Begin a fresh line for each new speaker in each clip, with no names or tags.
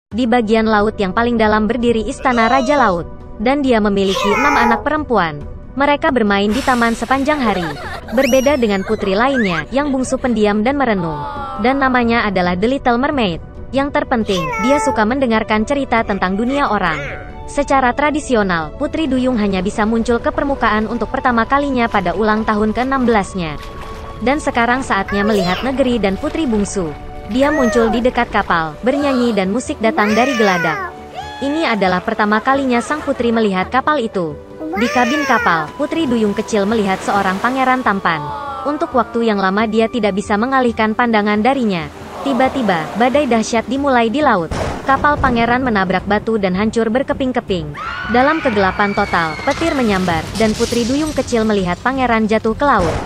Di bagian laut yang paling dalam berdiri Istana Raja Laut. Dan dia memiliki 6 anak perempuan. Mereka bermain di taman sepanjang hari. Berbeda dengan putri lainnya, yang bungsu pendiam dan merenung. Dan namanya adalah The Little Mermaid. Yang terpenting, dia suka mendengarkan cerita tentang dunia orang. Secara tradisional, Putri Duyung hanya bisa muncul ke permukaan untuk pertama kalinya pada ulang tahun ke-16-nya. Dan sekarang saatnya melihat negeri dan putri bungsu. Dia muncul di dekat kapal, bernyanyi dan musik datang dari geladak. Ini adalah pertama kalinya sang putri melihat kapal itu. Di kabin kapal, Putri Duyung kecil melihat seorang pangeran tampan. Untuk waktu yang lama dia tidak bisa mengalihkan pandangan darinya. Tiba-tiba, badai dahsyat dimulai di laut. Kapal pangeran menabrak batu dan hancur berkeping-keping. Dalam kegelapan total, petir menyambar, dan Putri Duyung kecil melihat pangeran jatuh ke laut.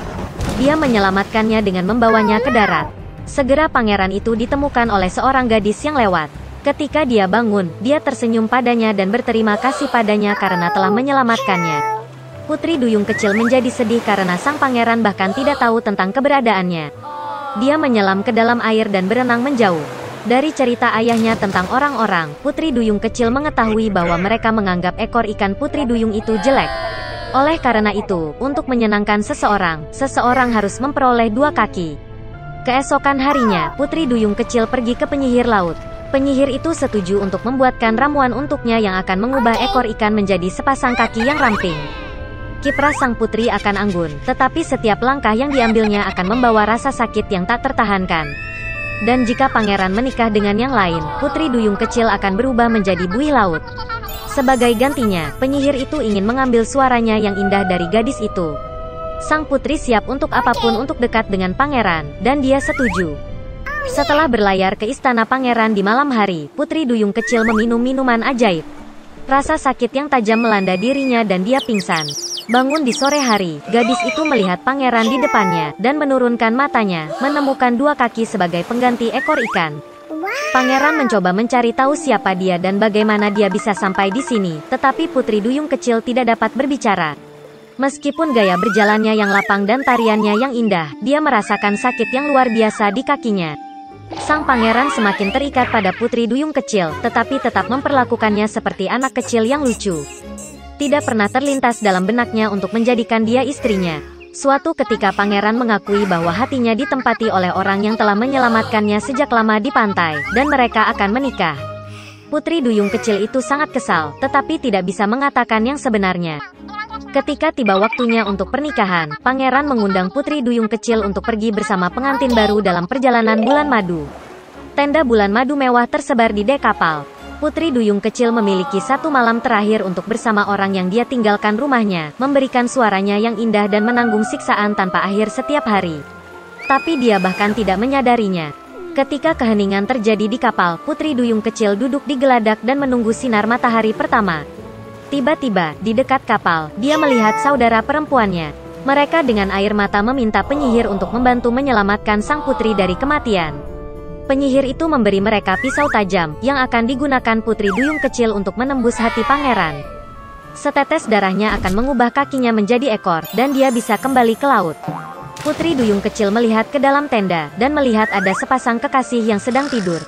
Dia menyelamatkannya dengan membawanya ke darat. Segera pangeran itu ditemukan oleh seorang gadis yang lewat. Ketika dia bangun, dia tersenyum padanya dan berterima kasih padanya karena telah menyelamatkannya. Putri Duyung kecil menjadi sedih karena sang pangeran bahkan tidak tahu tentang keberadaannya. Dia menyelam ke dalam air dan berenang menjauh. Dari cerita ayahnya tentang orang-orang, Putri Duyung kecil mengetahui bahwa mereka menganggap ekor ikan Putri Duyung itu jelek. Oleh karena itu, untuk menyenangkan seseorang harus memperoleh 2 kaki. Keesokan harinya, Putri Duyung kecil pergi ke penyihir laut. Penyihir itu setuju untuk membuatkan ramuan untuknya yang akan mengubah ekor ikan menjadi sepasang kaki yang ramping. Kiprah sang putri akan anggun, tetapi setiap langkah yang diambilnya akan membawa rasa sakit yang tak tertahankan. Dan jika pangeran menikah dengan yang lain, Putri Duyung kecil akan berubah menjadi buih laut. Sebagai gantinya, penyihir itu ingin mengambil suaranya yang indah dari gadis itu. Sang putri siap untuk apapun untuk dekat dengan pangeran, dan dia setuju. Setelah berlayar ke istana pangeran di malam hari, Putri Duyung kecil meminum minuman ajaib. Rasa sakit yang tajam melanda dirinya dan dia pingsan. Bangun di sore hari, gadis itu melihat pangeran di depannya, dan menurunkan matanya, menemukan 2 kaki sebagai pengganti ekor ikan. Pangeran mencoba mencari tahu siapa dia dan bagaimana dia bisa sampai di sini, tetapi Putri Duyung kecil tidak dapat berbicara. Meskipun gaya berjalannya yang lapang dan tariannya yang indah, dia merasakan sakit yang luar biasa di kakinya. Sang pangeran semakin terikat pada Putri Duyung kecil, tetapi tetap memperlakukannya seperti anak kecil yang lucu. Tidak pernah terlintas dalam benaknya untuk menjadikan dia istrinya. Suatu ketika pangeran mengakui bahwa hatinya ditempati oleh orang yang telah menyelamatkannya sejak lama di pantai, dan mereka akan menikah. Putri Duyung kecil itu sangat kesal, tetapi tidak bisa mengatakan yang sebenarnya. Ketika tiba waktunya untuk pernikahan, pangeran mengundang Putri Duyung kecil untuk pergi bersama pengantin baru dalam perjalanan bulan madu. Tenda bulan madu mewah tersebar di dek kapal. Putri Duyung kecil memiliki 1 malam terakhir untuk bersama orang yang dia tinggalkan rumahnya, memberikan suaranya yang indah dan menanggung siksaan tanpa akhir setiap hari. Tapi dia bahkan tidak menyadarinya. Ketika keheningan terjadi di kapal, Putri Duyung kecil duduk di geladak dan menunggu sinar matahari pertama. Tiba-tiba, di dekat kapal, dia melihat saudara perempuannya. Mereka dengan air mata meminta penyihir untuk membantu menyelamatkan sang putri dari kematian. Penyihir itu memberi mereka pisau tajam, yang akan digunakan Putri Duyung kecil untuk menembus hati pangeran. Setetes darahnya akan mengubah kakinya menjadi ekor, dan dia bisa kembali ke laut. Putri Duyung kecil melihat ke dalam tenda, dan melihat ada sepasang kekasih yang sedang tidur.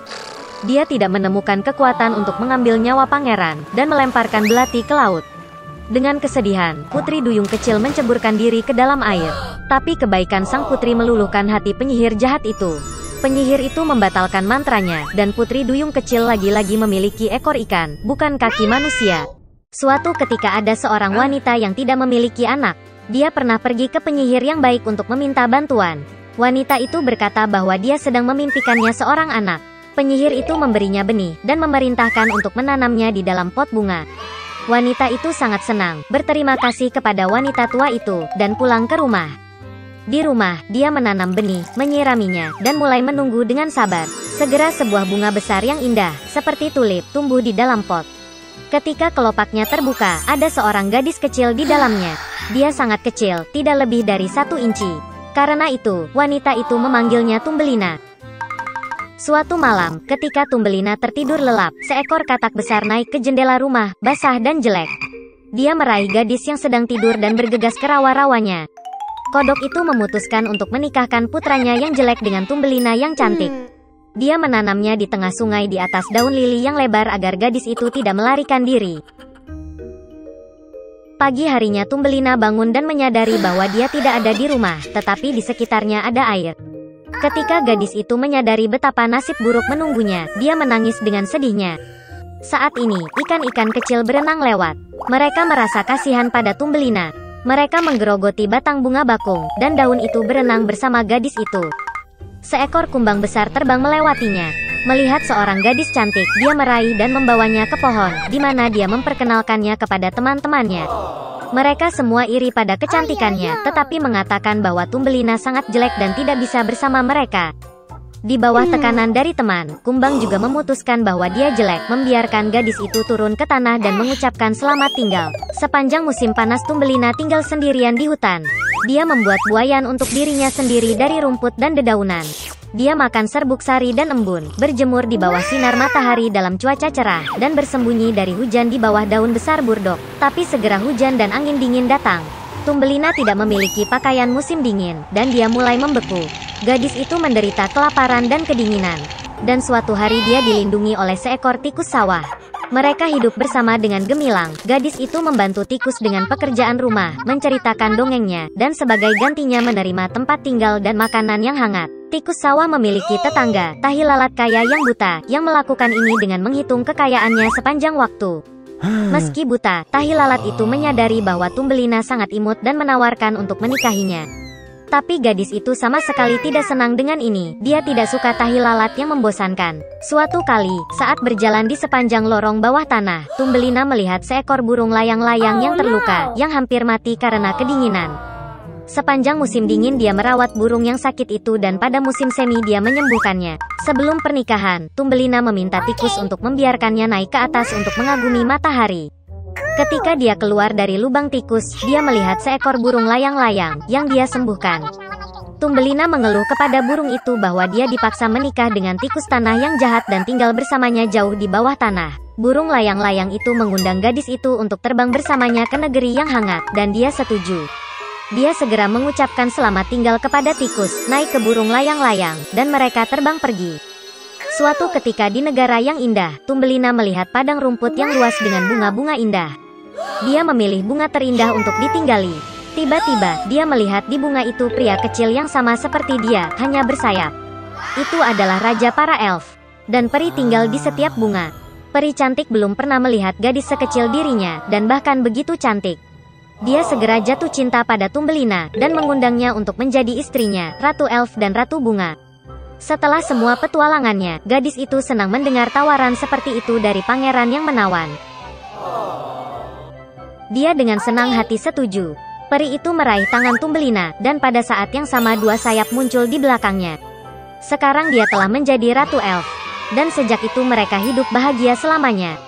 Dia tidak menemukan kekuatan untuk mengambil nyawa pangeran, dan melemparkan belati ke laut. Dengan kesedihan, Putri Duyung kecil menceburkan diri ke dalam air. Tapi kebaikan sang putri meluluhkan hati penyihir jahat itu. Penyihir itu membatalkan mantranya, dan Putri Duyung kecil lagi-lagi memiliki ekor ikan, bukan kaki manusia. Suatu ketika ada seorang wanita yang tidak memiliki anak. Dia pernah pergi ke penyihir yang baik untuk meminta bantuan. Wanita itu berkata bahwa dia sedang memimpikannya seorang anak. Penyihir itu memberinya benih, dan memerintahkan untuk menanamnya di dalam pot bunga. Wanita itu sangat senang, berterima kasih kepada wanita tua itu, dan pulang ke rumah. Di rumah, dia menanam benih, menyiraminya, dan mulai menunggu dengan sabar. Segera sebuah bunga besar yang indah, seperti tulip, tumbuh di dalam pot. Ketika kelopaknya terbuka, ada seorang gadis kecil di dalamnya. Dia sangat kecil, tidak lebih dari 1 inci. Karena itu, wanita itu memanggilnya Tumbelina. Suatu malam, ketika Tumbelina tertidur lelap, seekor katak besar naik ke jendela rumah, basah dan jelek. Dia meraih gadis yang sedang tidur dan bergegas ke rawa-rawanya. Kodok itu memutuskan untuk menikahkan putranya yang jelek dengan Tumbelina yang cantik. Dia menanamnya di tengah sungai di atas daun lili yang lebar agar gadis itu tidak melarikan diri. Pagi harinya Thumbelina bangun dan menyadari bahwa dia tidak ada di rumah, tetapi di sekitarnya ada air. Ketika gadis itu menyadari betapa nasib buruk menunggunya, dia menangis dengan sedihnya. Saat ini, ikan-ikan kecil berenang lewat. Mereka merasa kasihan pada Thumbelina. Mereka menggerogoti batang bunga bakung, dan daun itu berenang bersama gadis itu. Seekor kumbang besar terbang melewatinya. Melihat seorang gadis cantik, dia meraih dan membawanya ke pohon, di mana dia memperkenalkannya kepada teman-temannya. Mereka semua iri pada kecantikannya, tetapi mengatakan bahwa Thumbelina sangat jelek dan tidak bisa bersama mereka. Di bawah tekanan dari teman, kumbang juga memutuskan bahwa dia jelek, membiarkan gadis itu turun ke tanah dan mengucapkan selamat tinggal. Sepanjang musim panas Thumbelina tinggal sendirian di hutan. Dia membuat buayan untuk dirinya sendiri dari rumput dan dedaunan. Dia makan serbuk sari dan embun, berjemur di bawah sinar matahari dalam cuaca cerah, dan bersembunyi dari hujan di bawah daun besar burdok. Tapi segera hujan dan angin dingin datang. Thumbelina tidak memiliki pakaian musim dingin, dan dia mulai membeku. Gadis itu menderita kelaparan dan kedinginan. Dan suatu hari dia dilindungi oleh seekor tikus sawah. Mereka hidup bersama dengan gemilang. Gadis itu membantu tikus dengan pekerjaan rumah, menceritakan dongengnya, dan sebagai gantinya menerima tempat tinggal dan makanan yang hangat. Tikus sawah memiliki tetangga, tahi lalat kaya yang buta, yang melakukan ini dengan menghitung kekayaannya sepanjang waktu. Meski buta, tahi lalat itu menyadari bahwa Thumbelina sangat imut dan menawarkan untuk menikahinya. Tapi gadis itu sama sekali tidak senang dengan ini. Dia tidak suka tahi lalat yang membosankan. Suatu kali, saat berjalan di sepanjang lorong bawah tanah, Thumbelina melihat seekor burung layang-layang yang terluka, yang hampir mati karena kedinginan. Sepanjang musim dingin dia merawat burung yang sakit itu dan pada musim semi dia menyembuhkannya. Sebelum pernikahan, Thumbelina meminta tikus untuk membiarkannya naik ke atas untuk mengagumi matahari. Ketika dia keluar dari lubang tikus, dia melihat seekor burung layang-layang yang dia sembuhkan. Thumbelina mengeluh kepada burung itu bahwa dia dipaksa menikah dengan tikus tanah yang jahat dan tinggal bersamanya jauh di bawah tanah. Burung layang-layang itu mengundang gadis itu untuk terbang bersamanya ke negeri yang hangat, dan dia setuju. Dia segera mengucapkan selamat tinggal kepada tikus, naik ke burung layang-layang, dan mereka terbang pergi. Suatu ketika di negara yang indah, Thumbelina melihat padang rumput yang luas dengan bunga-bunga indah. Dia memilih bunga terindah untuk ditinggali. Tiba-tiba, dia melihat di bunga itu pria kecil yang sama seperti dia, hanya bersayap. Itu adalah raja para elf. Dan peri tinggal di setiap bunga. Peri cantik belum pernah melihat gadis sekecil dirinya, dan bahkan begitu cantik. Dia segera jatuh cinta pada Thumbelina, dan mengundangnya untuk menjadi istrinya, Ratu Elf dan Ratu Bunga. Setelah semua petualangannya, gadis itu senang mendengar tawaran seperti itu dari pangeran yang menawan. Dia dengan senang hati setuju. Peri itu meraih tangan Thumbelina, dan pada saat yang sama dua sayap muncul di belakangnya. Sekarang dia telah menjadi Ratu Elf. Dan sejak itu mereka hidup bahagia selamanya.